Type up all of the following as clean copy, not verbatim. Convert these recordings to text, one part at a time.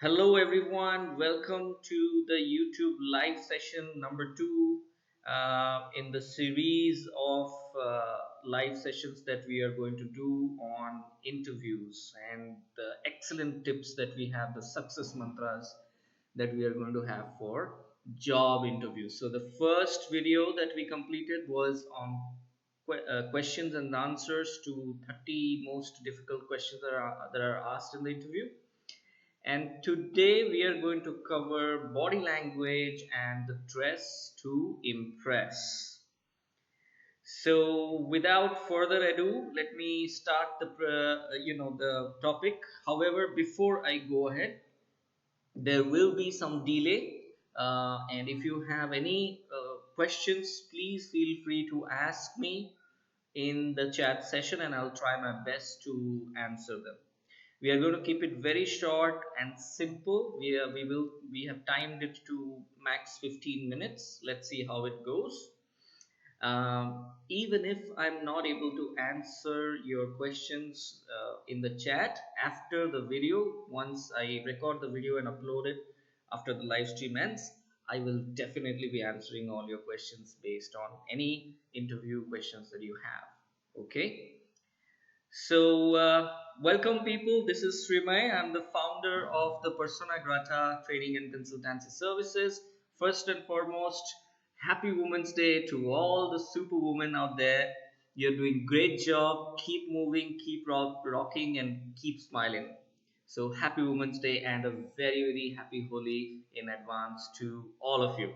Hello, everyone. Welcome to the YouTube live session number two in the series of live sessions that we are going to do on interviews and the excellent tips that we have, the success mantras that we are going to have for job interviews. So, the first video that we completed was on questions and answers to 30 most difficult questions that are asked in the interview, and today we are going to cover body language and the dress to impress. So without further ado, let me start the topic. However, before I go ahead, there will be some delay, and if you have any questions, please feel free to ask me in the chat session and I'll try my best to answer them. We are going to keep it very short and simple. We have timed it to max 15 minutes. Let's see how it goes. Even if I'm not able to answer your questions in the chat after the video, once I record the video and upload it after the live stream ends, I will definitely be answering all your questions based on any interview questions that you have. Okay. So, welcome people. This is Srimay. I'm the founder of the Persona Grata Training and Consultancy Services. First and foremost, happy Women's Day to all the superwomen out there. You're doing great job. Keep moving, keep rocking, and keep smiling. So, happy Women's Day and a very, very happy Holi in advance to all of you.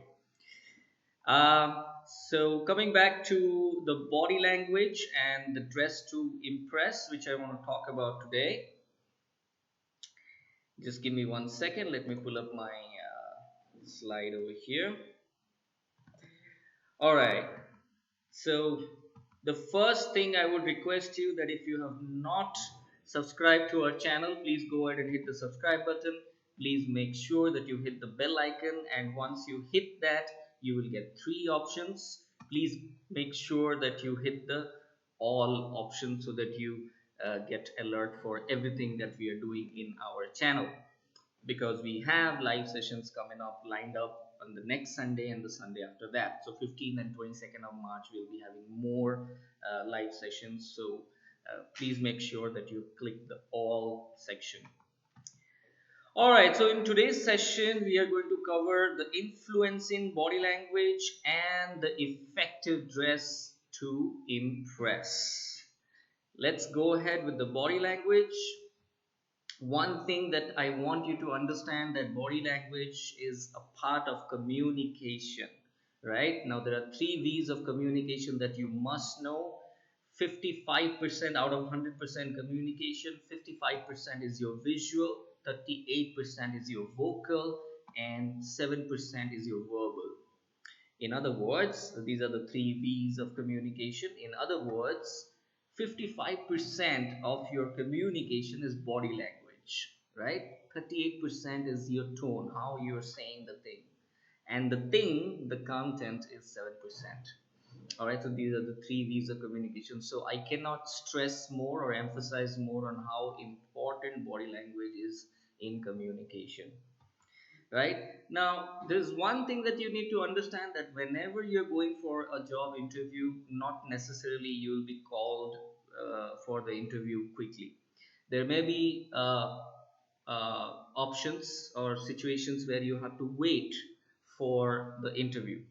Um, so coming back to the body language and the dress to impress, which I want to talk about today. Just give me 1 second. Let me pull up my slide over here. All right. So the first thing I would request you that if you have not subscribed to our channel, please go ahead and hit the subscribe button. Please make sure that you hit the bell icon, and once you hit that, you will get three options. Please make sure that you hit the all option so that you get alert for everything that we are doing in our channel, because we have live sessions coming up lined up on the next Sunday and the Sunday after that. So 15th and 22nd of March we'll be having more live sessions. So please make sure that you click the all section. All right, so in today's session we are going to cover the influencing body language and the effective dress to impress. Let's go ahead with the body language. One thing that I want you to understand, that body language is a part of communication, right? Now there are three V's of communication that you must know. 55% out of 100% communication, 55% is your visual, 38% is your vocal, and 7% is your verbal. In other words, these are the three V's of communication. In other words, 55% of your communication is body language, right? 38% is your tone, how you're saying the thing. And the thing, the content, is 7%. All right, so these are the three V's of communication. So I cannot stress more or emphasize more on how important body language is in communication. Right now, there's one thing that you need to understand, that whenever you're going for a job interview, not necessarily you'll be called for the interview quickly. There may be options or situations where you have to wait for the interview.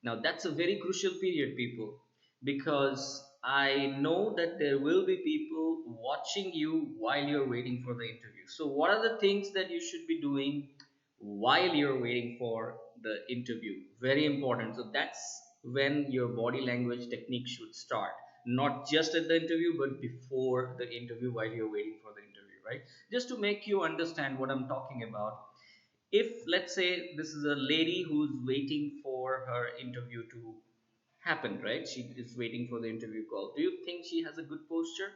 Now that's a very crucial period, people, because I know that there will be people watching you while you're waiting for the interview. So what are the things that you should be doing while you're waiting for the interview? Very important. So that's when your body language technique should start, not just at the interview but before the interview, while you're waiting for the interview, right? Just to make you understand what I'm talking about, if let's say this is a lady who's waiting for her interview to happen, right? She is waiting for the interview call. Do you think she has a good posture?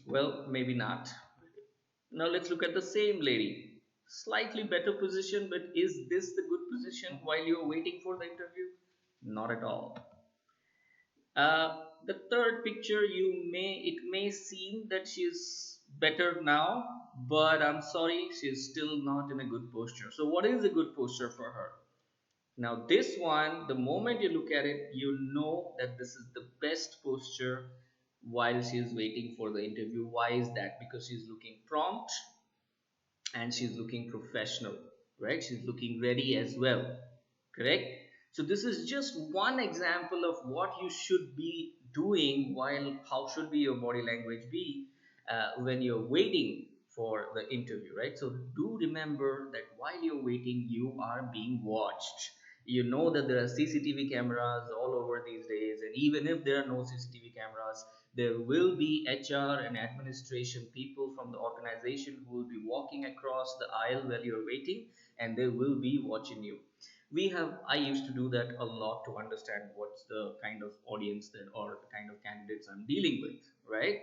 Well, maybe not. Now let's look at the same lady. Slightly better position, but is this the good position while you're waiting for the interview? Not at all. The third picture, it may seem that she's better now, but I'm sorry, she's still not in a good posture. So, what is a good posture for her? Now, this one, the moment you look at it, you know that this is the best posture while she is waiting for the interview. Why is that? Because she's looking prompt and she's looking professional, right? She's looking ready as well, correct? So this is just one example of what you should be doing, while how should be your body language be when you're waiting for the interview, right? So do remember that while you're waiting, you are being watched. You know that there are CCTV cameras all over these days, and even if there are no CCTV cameras, there will be HR and administration people from the organization who will be walking across the aisle while you're waiting, and they will be watching you. I used to do that a lot to understand what's the kind of audience that, or the kind of candidates I'm dealing with, right?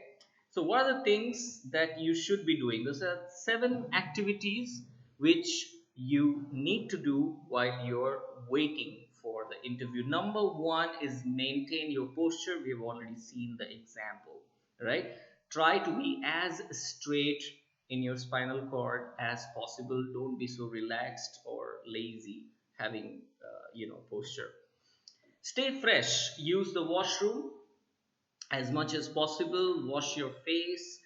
So what are the things that you should be doing? Those are 7 activities which you need to do while you're waiting for the interview. Number one is maintain your posture. We've already seen the example, right? Try to be as straight in your spinal cord as possible. Don't be so relaxed or lazy having posture. Stay fresh. Use the washroom as much as possible. Wash your face.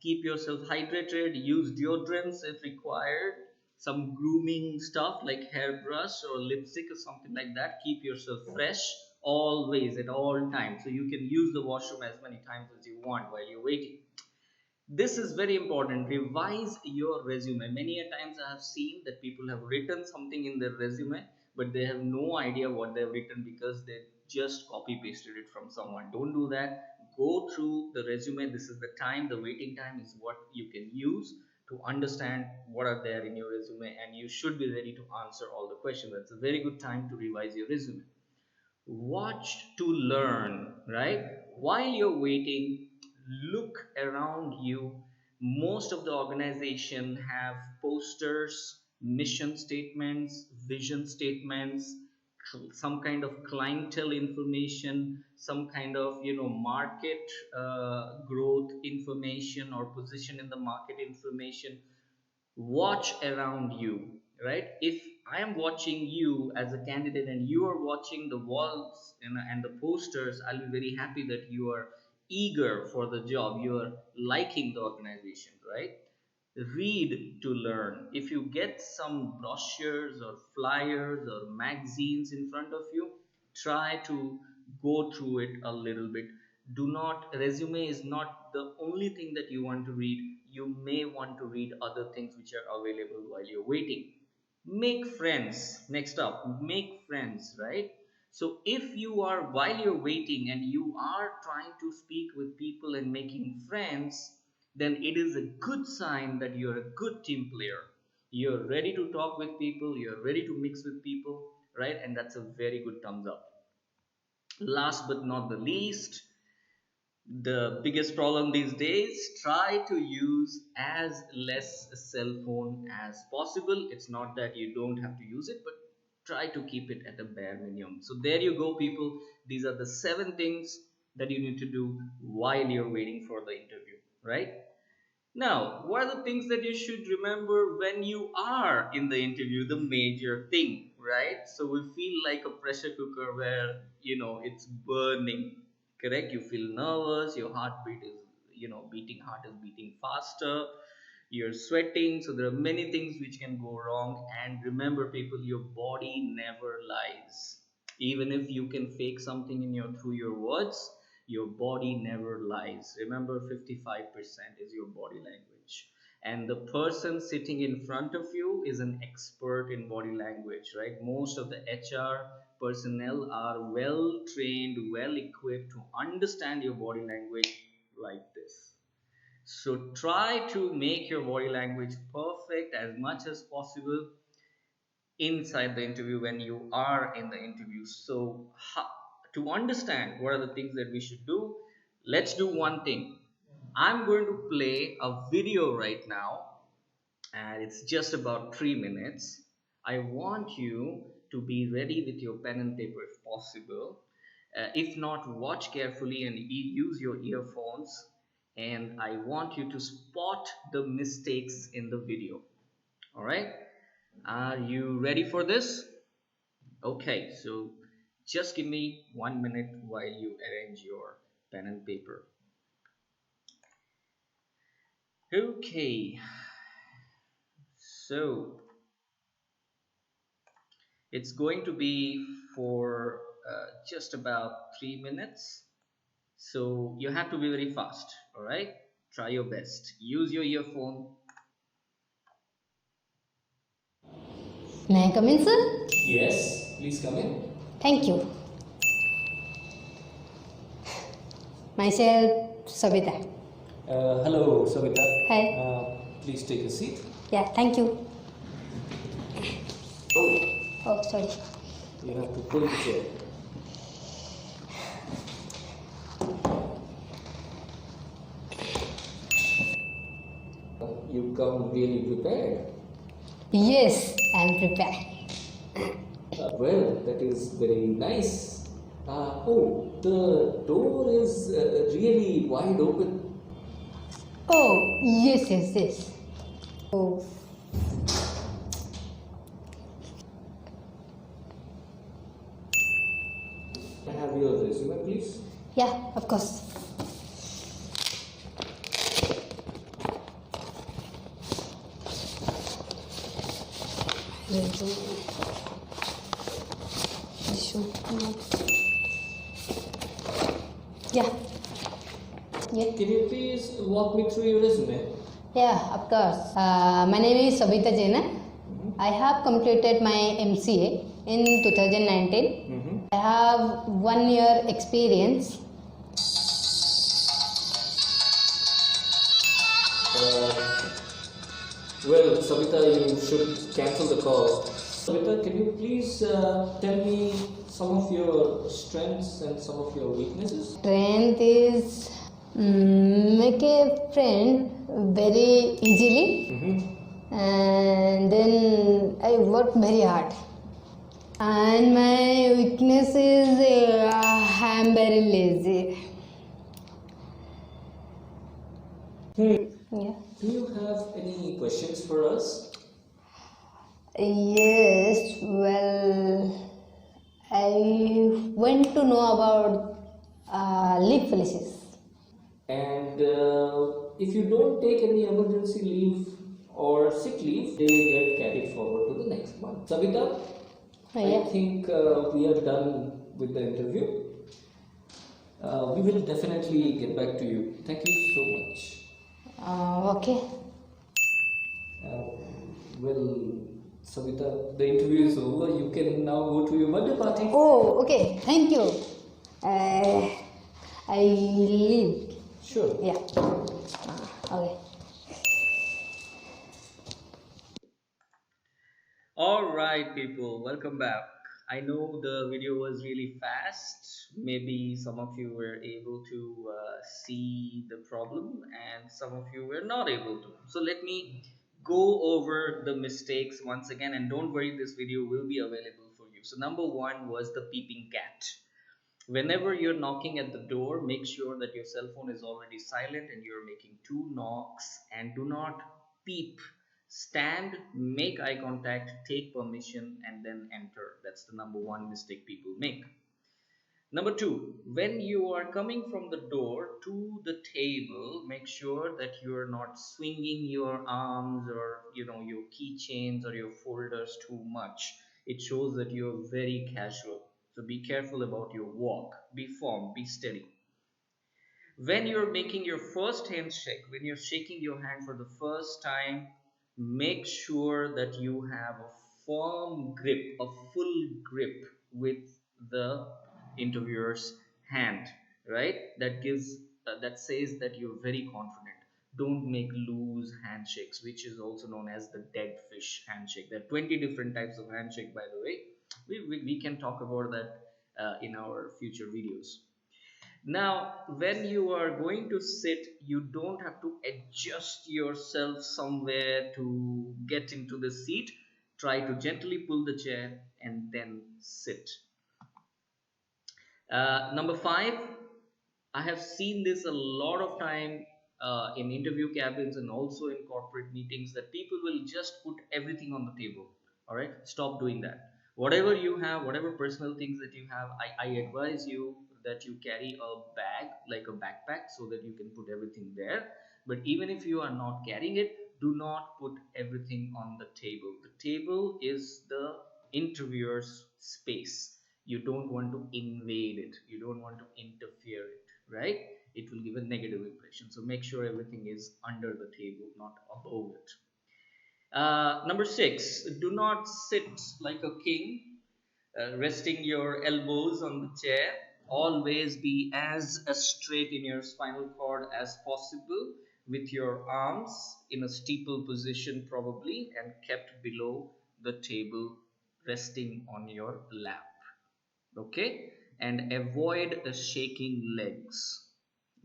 Keep yourself hydrated. Use deodorants if required. Some grooming stuff like hairbrush or lipstick or something like that. Keep yourself fresh always at all times. So you can use the washroom as many times as you want while you're waiting. This is very important. Revise your resume. Many a times I have seen that people have written something in their resume, but they have no idea what they've written because they just copy pasted it from someone. Don't do that. Go through the resume. This is the time, the waiting time is what you can use to understand what are there in your resume, and you should be ready to answer all the questions. That's a very good time to revise your resume. Watch to learn, right? While you're waiting, look around you. Most of the organization have posters, mission statements, vision statements, some kind of clientele information, some kind of market growth information or position in the market information. Watch around you, right? If I am watching you as a candidate and you are watching the walls and the posters, I'll be very happy that you are eager for the job, you are liking the organization, right? Read to learn. If you get some brochures or flyers or magazines in front of you, try to go through it a little bit. Do not, resume is not the only thing that you want to read. You may want to read other things which are available while you're waiting. Make friends. Next up, make friends, right? So if you are, while you're waiting and you are trying to speak with people and making friends, then it is a good sign that you're a good team player. You're ready to talk with people, you're ready to mix with people, right? And that's a very good thumbs up. Last but not the least, the biggest problem these days, try to use as less cell phone as possible. It's not that you don't have to use it, but try to keep it at a bare minimum. So there you go, people. These are the 7 things that you need to do while you're waiting for the interview, right? Now, what are the things that you should remember when you are in the interview? The major thing, right? So we feel like a pressure cooker where, it's burning, correct? You feel nervous, your heartbeat is, heart is beating faster, you're sweating. So there are many things which can go wrong. And remember, people, your body never lies. Even if you can fake something through your words, your body never lies. Remember, 55% is your body language, and the person sitting in front of you is an expert in body language, right? Most of the HR personnel are well trained, well equipped to understand your body language like this. So try to make your body language perfect as much as possible inside the interview when you are in the interview. So to understand what are the things that we should do, let's do one thing. I'm going to play a video right now, and it's just about 3 minutes. I want you to be ready with your pen and paper if possible. If not, watch carefully and use your earphones. and I want you to spot the mistakes in the video. All right, are you ready for this? Okay, so just give me 1 minute while you arrange your pen and paper. Okay, so it's going to be for just about 3 minutes. So you have to be very fast, all right? Try your best. Use your earphone. May I come in, sir? Yes, please come in. Thank you. Myself, Savita. Hello, Savita. Hi. Please take a seat. Yeah, thank you. Oh, Oh, sorry. you have to pull the chair. You come really prepared. Yes, I am prepared. Well, that is very nice. Oh, the door is really wide open. Oh, yes. Oh, I have your resume, please. yeah, of course. Yeah, yeah. Can you please walk me through your resume? Yeah, of course. My name is Savita Jaina. I have completed my MCA in 2019. I have 1 year experience. Well, Savita, you should cancel the call. Savita, can you please tell me some of your strengths and some of your weaknesses? Strength is make a friend very easily, and then I work very hard. And my weakness is I am very lazy. Yeah. Do you have any questions for us? Yes, well, I want to know about leave policies. And if you don't take any emergency leave or sick leave, they get carried forward to the next month. Savita, Yeah. I think we are done with the interview. We will definitely get back to you. Thank you so much. Okay. Uh, well, Savita, the interview is over. You can now go to your birthday party. Oh, okay. Thank you. I leave. Sure. Yeah. Okay. All right, people, welcome back. I know the video was really fast. Maybe some of you were able to see the problem and some of you were not able to. So let me go over the mistakes once again, and don't worry, this video will be available for you. So number one was the peeping cat. Whenever you're knocking at the door, make sure that your cell phone is already silent and you're making two knocks, and do not peep. Stand, make eye contact, take permission, and then enter. That's the number one mistake people make. Number two, when you are coming from the door to the table, make sure that you are not swinging your arms or your keychains or your folders too much. It shows that you are very casual. So be careful about your walk. Be firm, be steady. When you're making your first handshake, when you're shaking your hand for the first time, make sure that you have a firm grip, a full grip with the interviewer's hand, right? That says that you're very confident. Don't make loose handshakes, which is also known as the dead fish handshake. There are 20 different types of handshake, by the way. We can talk about that in our future videos. Now, when you are going to sit, you don't have to adjust yourself somewhere to get into the seat. Try to gently pull the chair and then sit. Number five, I have seen this a lot of time in interview cabins and also in corporate meetings, that people will just put everything on the table. All right, stop doing that. Whatever you have, whatever personal things that you have, I advise you that you carry a bag, like a backpack, so that you can put everything there. But even if you are not carrying it, do not put everything on the table. The table is the interviewer's space. You don't want to invade it, you don't want to interfere it, right? It will give a negative impression. So make sure everything is under the table, not above it. Number six, do not sit like a king, resting your elbows on the chair. Always be as straight in your spinal cord as possible, with your arms in a steeple position, probably, and kept below the table, resting on your lap. Okay, and avoid shaking legs.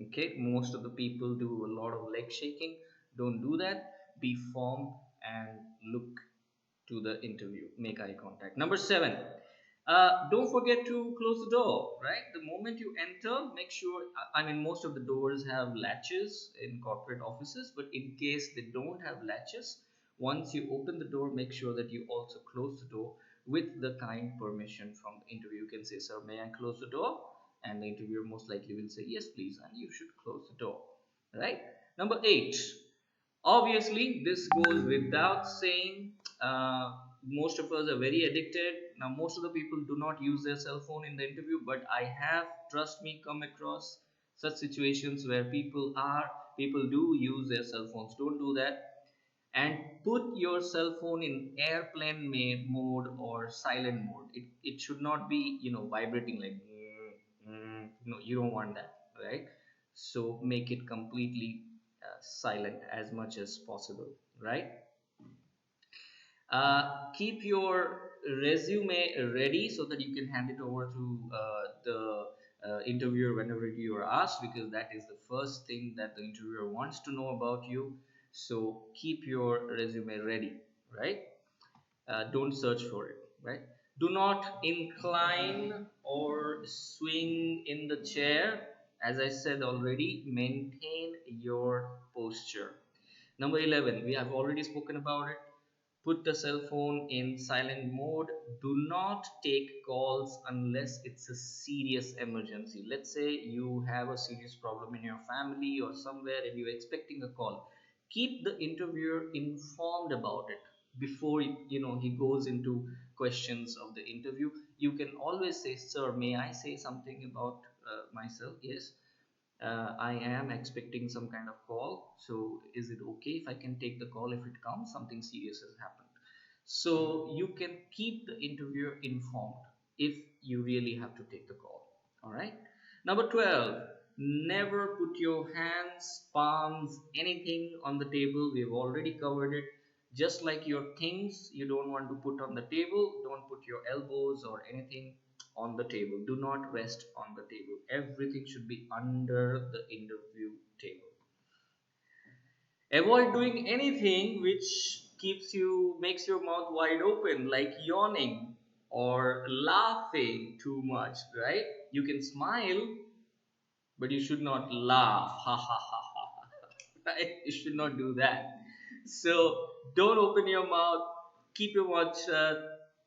Okay, most of the people do a lot of leg shaking. Don't do that. Be firm and look to the interview, make eye contact. Number seven, don't forget to close the door, right? The moment you enter, make sure, I mean, most of the doors have latches in corporate offices, but in case they don't have latches, once you open the door, make sure that you also close the door with the kind permission from the interviewer. You can say, sir, may I close the door? And the interviewer most likely will say, yes, please, and you should close the door, right? Number eight, obviously, this goes without saying. Most of us are very addicted. Now, most of the people do not use their cell phone in the interview, but I have, trust me, come across such situations where people do use their cell phones. Don't do that. And put your cell phone in airplane mode or silent mode. It should not be, vibrating like, no, you don't want that, right? So make it completely silent as much as possible, right? Keep your resume ready so that you can hand it over to the interviewer whenever you are asked, because that is the first thing that the interviewer wants to know about you. So keep your resume ready, right? Don't search for it, right? Do not incline or swing in the chair. As I said already, maintain your posture. Number 11, we have already spoken about it. Put the cell phone in silent mode. Do not take calls unless it's a serious emergency. Let's say you have a serious problem in your family or somewhere and you're expecting a call. Keep the interviewer informed about it before he goes into questions of the interview. You can always say, sir, may I say something about myself? Yes, I am expecting some kind of call. So, is it okay if I can take the call if it comes? Something serious has happened. So, you can keep the interviewer informed if you really have to take the call. All right. Number 12, never put your hands, palms, anything on the table. We've already covered it. Just like your things you don't want to put on the table, don't put your elbows or anything on the table. Do not rest on the table. Everything should be under the interview table. Avoid doing anything which makes your mouth wide open, like yawning or laughing too much, right? You can smile, but you should not laugh. Ha ha ha ha. Right? You should not do that. So don't open your mouth, keep your mouth shut,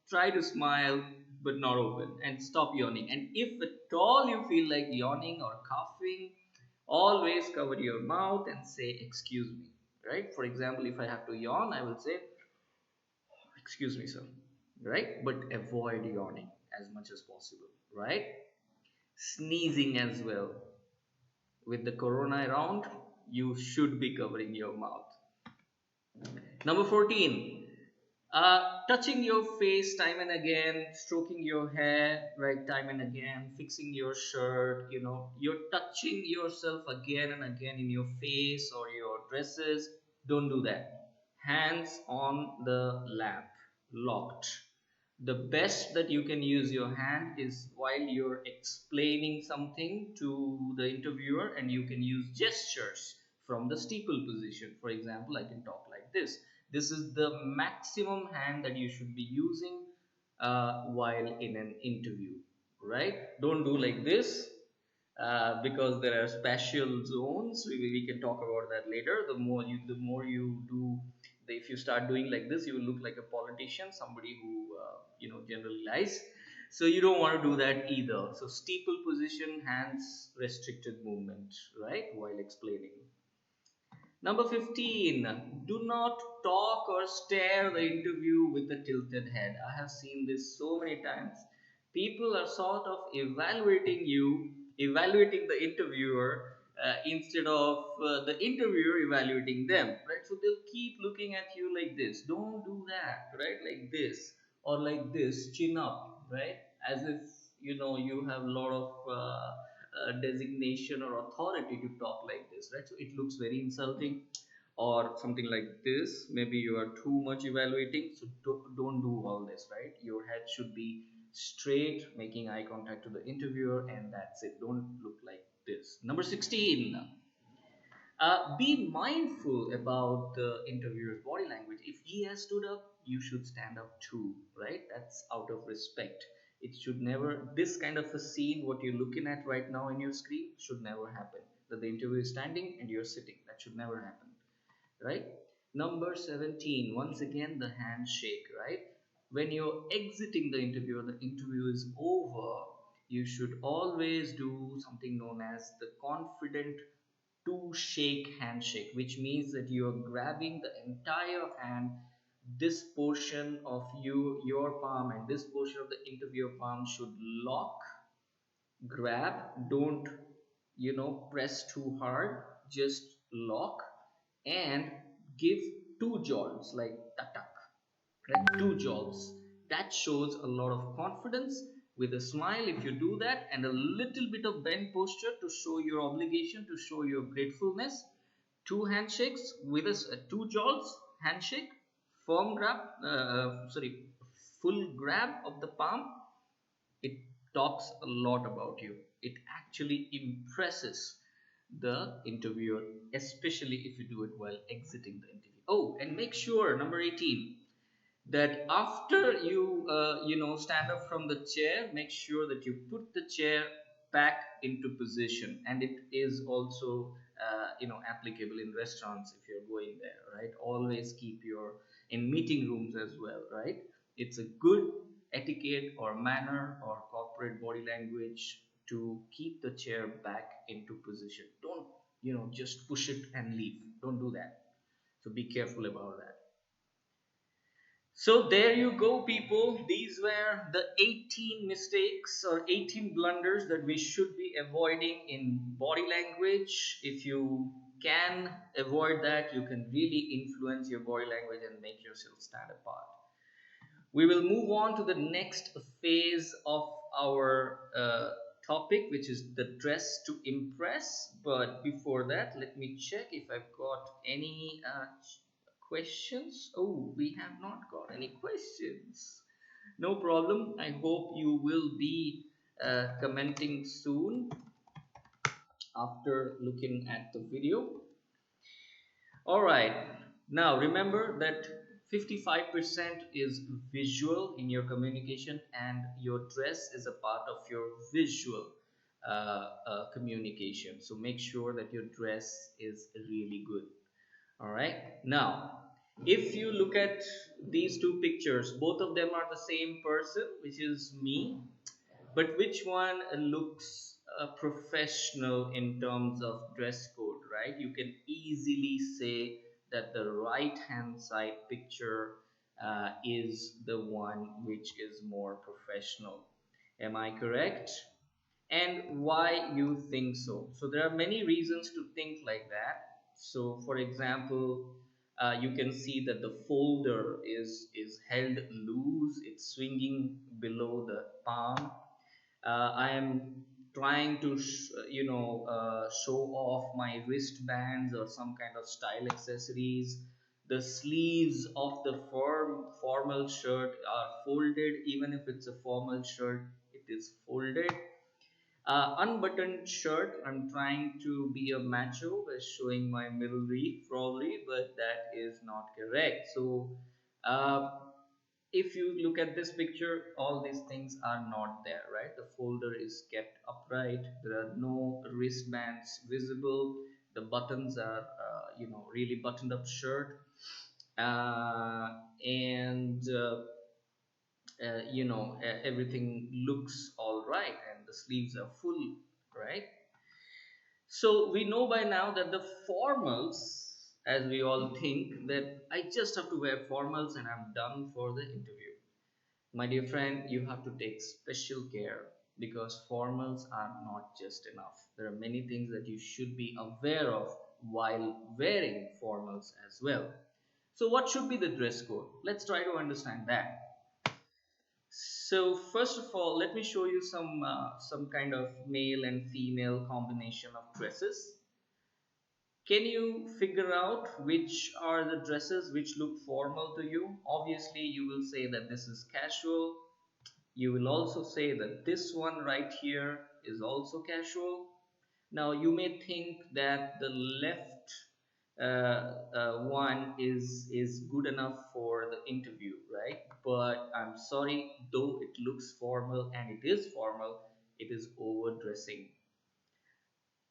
try to smile, but not open, and stop yawning. And if at all you feel like yawning or coughing, always cover your mouth and say, excuse me. Right? For example, if I have to yawn, I will say, excuse me, sir. Right? But avoid yawning as much as possible. Right? Sneezing as well. With the corona around, you should be covering your mouth. Number 14, touching your face time and again, stroking your hair right time and again, fixing your shirt. You're touching yourself again and again in your face or your dresses. Don't do that. Hands on the lap, locked. The best that you can use your hand is while you're explaining something to the interviewer, and you can use gestures from the steeple position. For example, I can talk like this. This is the maximum hand that you should be using while in an interview, right? Don't do like this. because there are special zones. We can talk about that later. The more you do, if you start doing like this, you will look like a politician, somebody who generally lies. So you don't want to do that either. So steeple position, hands restricted movement, right, while explaining. Number 15, do not talk or stare the interview with a tilted head. I have seen this so many times. People are sort of evaluating you, evaluating the interviewer instead of the interviewer evaluating them, right? So they'll keep looking at you like this. Don't do that, right? Like this or like this, chin up, right? As if you have a lot of designation or authority to talk like this, right? So it looks very insulting. Or something like this, maybe you are too much evaluating, so don't do all this, right? Your head should be straight, making eye contact to the interviewer, and that's it. Don't look like this. Number 16, be mindful about the interviewer's body language. If he has stood up, you should stand up too, right? That's out of respect. It should never, this kind of a scene, what you're looking at right now in your screen, should never happen. That the interviewer is standing and you're sitting. That should never happen, right? Number 17, once again, the handshake, right? When you're exiting the interview or the interview is over, you should always do something known as the confident two shake handshake, which means that you are grabbing the entire hand. This portion of your palm and this portion of the interviewer palm should lock, grab, don't press too hard, just lock and give two jolts like tatak, right? Two jolts. That shows a lot of confidence. With a smile, if you do that, and a little bit of bend posture to show your obligation, to show your gratefulness. Two handshakes with us, two jolts handshake, firm grab, sorry, full grab of the palm. It talks a lot about you. It actually impresses the interviewer, especially if you do it while exiting the interview. Oh, and make sure, number 18, that after you stand up from the chair, make sure that you put the chair back into position. And it is also applicable in restaurants if you're going there, right? Always keep your, in meeting rooms as well, right? It's a good etiquette or manner or corporate body language to keep the chair back into position. Don't just push it and leave. Don't do that. So be careful about that. So there you go, people. These were the 18 mistakes or 18 blunders that we should be avoiding in body language. If you can avoid that, you can really influence your body language and make yourself stand apart. We will move on to the next phase of our topic, which is the dress to impress. But before that, let me check if I've got any questions. Oh, we have not got any questions. No problem. I hope you will be commenting soon after looking at the video. All right. Now remember that 55% is visual in your communication, and your dress is a part of your visual communication. So make sure that your dress is really good. All right. Now, if you look at these two pictures, both of them are the same person, which is me. But which one looks professional in terms of dress code, right? You can easily say that the right hand side picture is the one which is more professional. Am I correct? And why you think so? So there are many reasons to think like that. So for example, you can see that the folder is held loose, it's swinging below the palm. I am trying to show off my wristbands or some kind of style accessories. The sleeves of the formal shirt are folded. Even if it's a formal shirt, it is folded. Unbuttoned shirt, I'm trying to be a macho by showing my middle reef probably, but that is not correct. So uh, If you look at this picture, all these things are not there, right? The folder is kept upright, there are no wristbands visible, the buttons are really buttoned up shirt, and everything looks all right, and the sleeves are full, right? So we know by now that the formals, as we all think that I just have to wear formals and I'm done for the interview. My dear friend, you have to take special care, because formals are not just enough. There are many things that you should be aware of while wearing formals as well. So what should be the dress code? Let's try to understand that. So first of all, let me show you some kind of male and female combination of dresses. Can you figure out which are the dresses which look formal to you? Obviously, you will say that this is casual. You will also say that this one right here is also casual. Now, you may think that the left one is good enough for the interview, right? But I'm sorry, though it looks formal and it is formal, it is overdressing.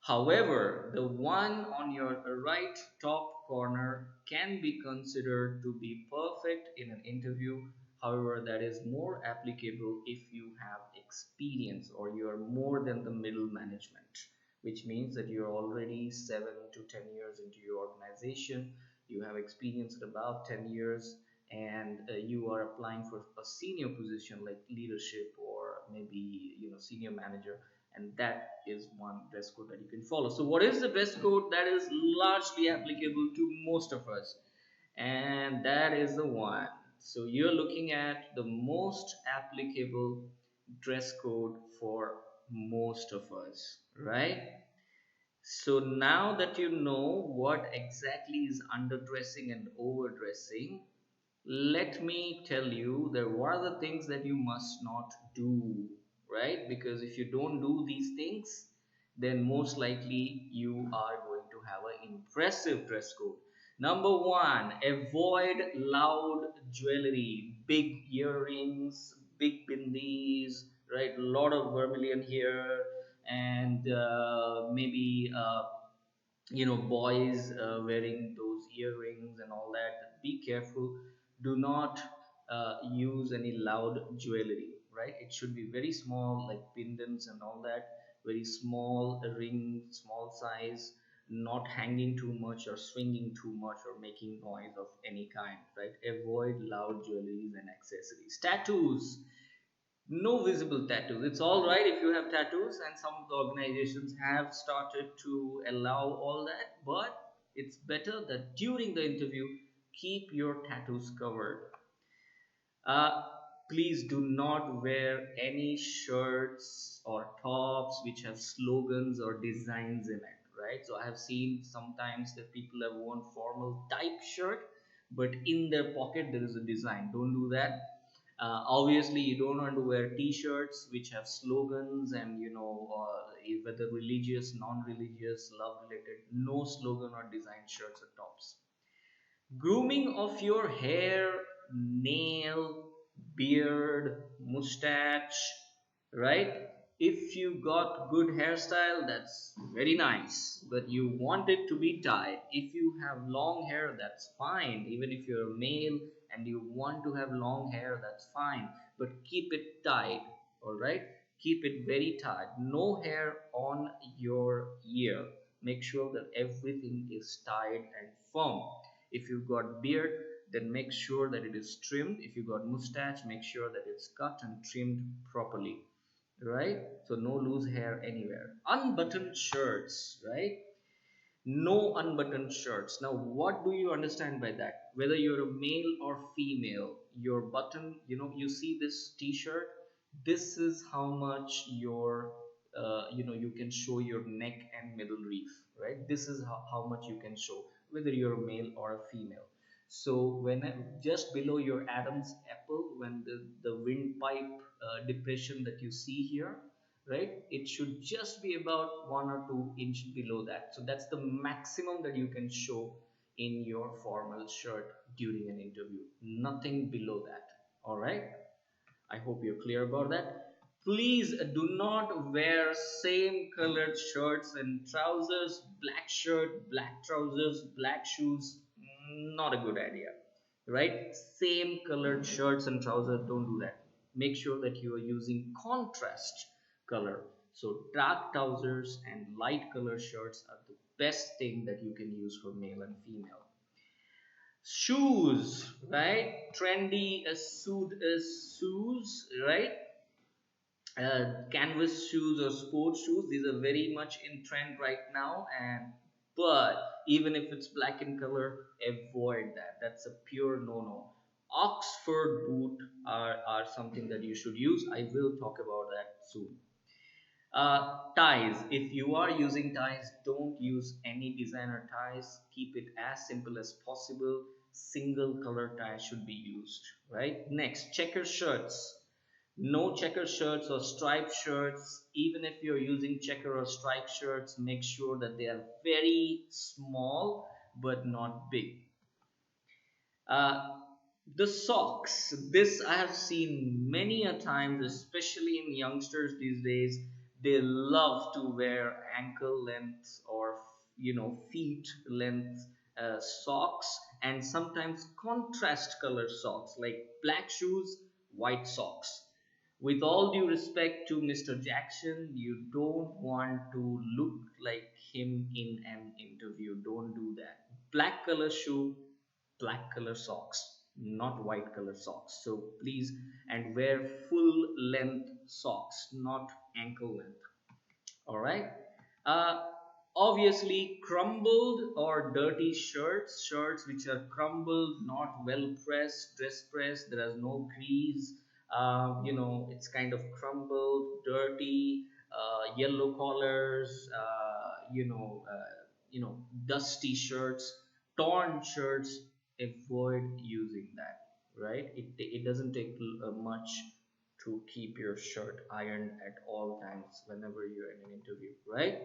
However, the one on your right top corner can be considered to be perfect in an interview. However, that is more applicable if you have experience or you are more than the middle management, which means that you're already 7 to 10 years into your organization. You have experience at about 10 years, and you are applying for a senior position like leadership or maybe senior manager, and that is one dress code that you can follow. So what is the dress code that is largely applicable to most of us? And that is the one. So you're looking at the most applicable dress code for most of us, right? So now that you know what exactly is underdressing and overdressing, let me tell you there are the things that you must not do, right? Because if you don't do these things, then most likely you are going to have an impressive dress code. Number one, avoid loud jewelry, big earrings, big bindis, right? A lot of vermilion here, and maybe boys wearing those earrings and all that. Be careful, do not use any loud jewelry, right? It should be very small, like pendants and all that, very small ring, small size, not hanging too much or swinging too much or making noise of any kind, right? Avoid loud jewelries and accessories. Tattoos, no visible tattoos. It's all right if you have tattoos, and some of the organizations have started to allow all that, but it's better that during the interview, keep your tattoos covered. uh, Please do not wear any shirts or tops which have slogans or designs in it, right? So I have seen sometimes that people have worn formal type shirt, but in their pocket there is a design. Don't do that. Obviously, you don't want to wear t-shirts which have slogans and whether religious, non-religious, love related. No slogan or design shirts or tops. Grooming of your hair, nail, beard, mustache, right? If you got good hairstyle, that's very nice, but you want it to be tied. If you have long hair, that's fine. Even if you're a male and you want to have long hair, that's fine, but keep it tied, all right? Keep it very tight. No hair on your ear. Make sure that everything is tied and firm. If you've got beard, then make sure that it is trimmed. If you got mustache, make sure that it's cut and trimmed properly, right? So no loose hair anywhere. Unbuttoned shirts, right? No unbuttoned shirts. Now, what do you understand by that? Whether you're a male or female, your button, you see this t-shirt, this is how much your you can show your neck and middle reef, right? This is how much you can show, whether you're a male or a female. So when just below your Adam's apple, when the windpipe depression that you see here, right, it should just be about 1 or 2 inch below that. So that's the maximum that you can show in your formal shirt during an interview, nothing below that. All right, I hope you're clear about that. Please do not wear same colored shirts and trousers. Black shirt, black trousers, black shoes, not a good idea, right? Same colored shirts and trousers, don't do that. Make sure that you are using contrast color. So dark trousers and light color shirts are the best thing that you can use for male and female. Shoes, right? Trendy as suit is shoes, right? Canvas shoes or sports shoes, these are very much in trend right now. And but even if it's black in color, avoid that. That's a pure no-no. Oxford boot are something that you should use. I will talk about that soon. Ties. If you are using ties, don't use any designer ties. Keep it as simple as possible. Single color tie should be used, right? Next, checker shirts. No checker shirts or striped shirts. Even if you're using checker or striped shirts, make sure that they are very small but not big. Uh, the socks. This I have seen many a times, especially in youngsters these days. They love to wear ankle length or feet length socks, and sometimes contrast color socks like black shoes, white socks. With all due respect to Mr. Jackson, you don't want to look like him in an interview. Don't do that. Black color shoe, black color socks, not white color socks. So please, and wear full length socks, not ankle length. All right. Uh, Obviously, crumbled or dirty shirts which are crumbled, not well pressed, dress pressed, there is no crease. It's kind of crumbled, dirty, yellow collars, dusty shirts, torn shirts. Avoid using that. Right? It doesn't take much to keep your shirt ironed at all times whenever you're in an interview, right?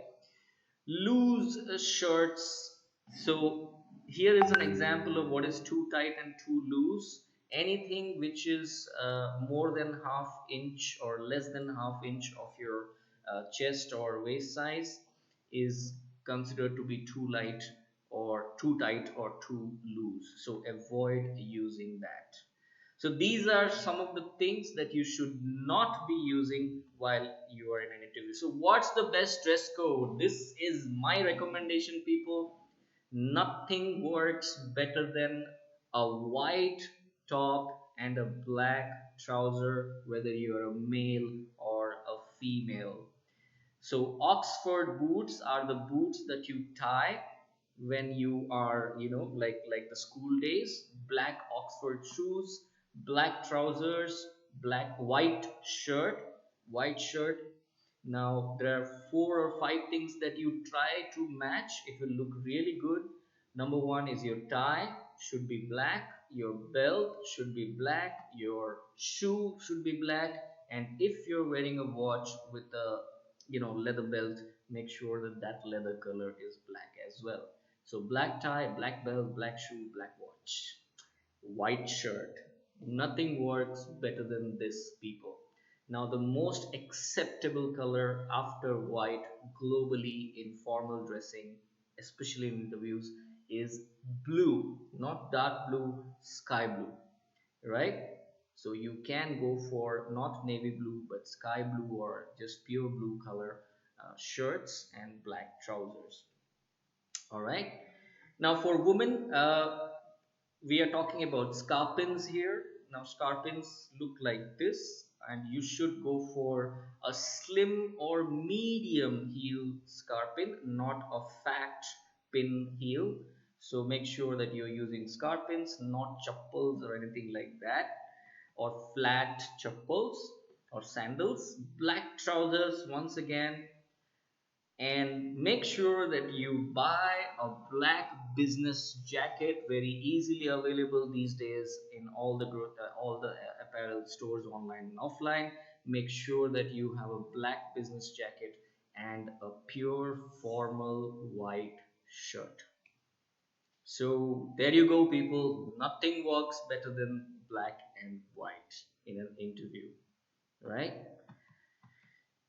Loose shirts. So here is an example of what is too tight and too loose. Anything which is more than half inch or less than half inch of your chest or waist size is considered to be too light or too tight or too loose. So avoid using that. So these are some of the things that you should not be using while you are in an interview. So what's the best dress code? This is my recommendation, people. Nothing works better than a white top and a black trouser, whether you're a male or a female. So Oxford boots are the boots that you tie when you are, like the school days. Black Oxford shoes, black trousers, white shirt. Now there are 4 or 5 things that you try to match. It will look really good. Number one is your tie should be black, your belt should be black, your shoe should be black, and if you're wearing a watch with a leather belt, make sure that that leather color is black as well. So black tie, black belt, black shoe, black watch, white shirt. Nothing works better than this, people. Now the most acceptable color after white globally in formal dressing, especially in interviews, is blue. Not dark blue, sky blue, right? So you can go for not navy blue but sky blue or just pure blue color shirts and black trousers. All right. Now for women, we are talking about scarpins here. Now scarpins look like this, and you should go for a slim or medium heel scarpin, not a fat pin heel. So make sure that you're using scarpins, not chappals or anything like that, or flat chappals or sandals. Black trousers once again, and make sure that you buy a black business jacket, very easily available these days in all the apparel stores, online and offline. Make sure that you have a black business jacket and a pure formal white shirt. So there you go, people. Nothing works better than black and white in an interview, right?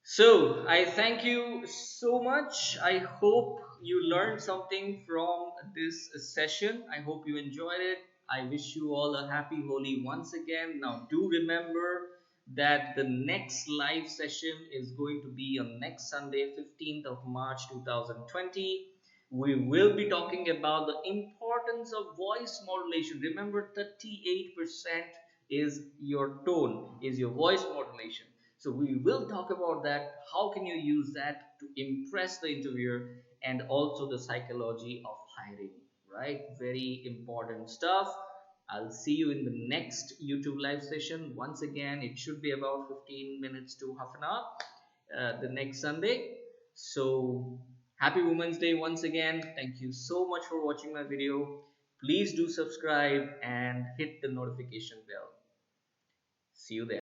So I thank you so much. I hope you learned something from this session. I hope you enjoyed it. I wish you all a happy Holi once again. Now, do remember that the next live session is going to be on next Sunday, 15th of March 2020. We will be talking about the importance of voice modulation. Remember, 38% is your tone, is your voice modulation. So we will talk about that. How can you use that to impress the interviewer, and also the psychology of hiring, right? Very important stuff. I'll see you in the next YouTube live session. Once again, it should be about 15 minutes to half an hour the next Sunday. So happy Women's Day once again. Thank you so much for watching my video. Please do subscribe and hit the notification bell. See you there.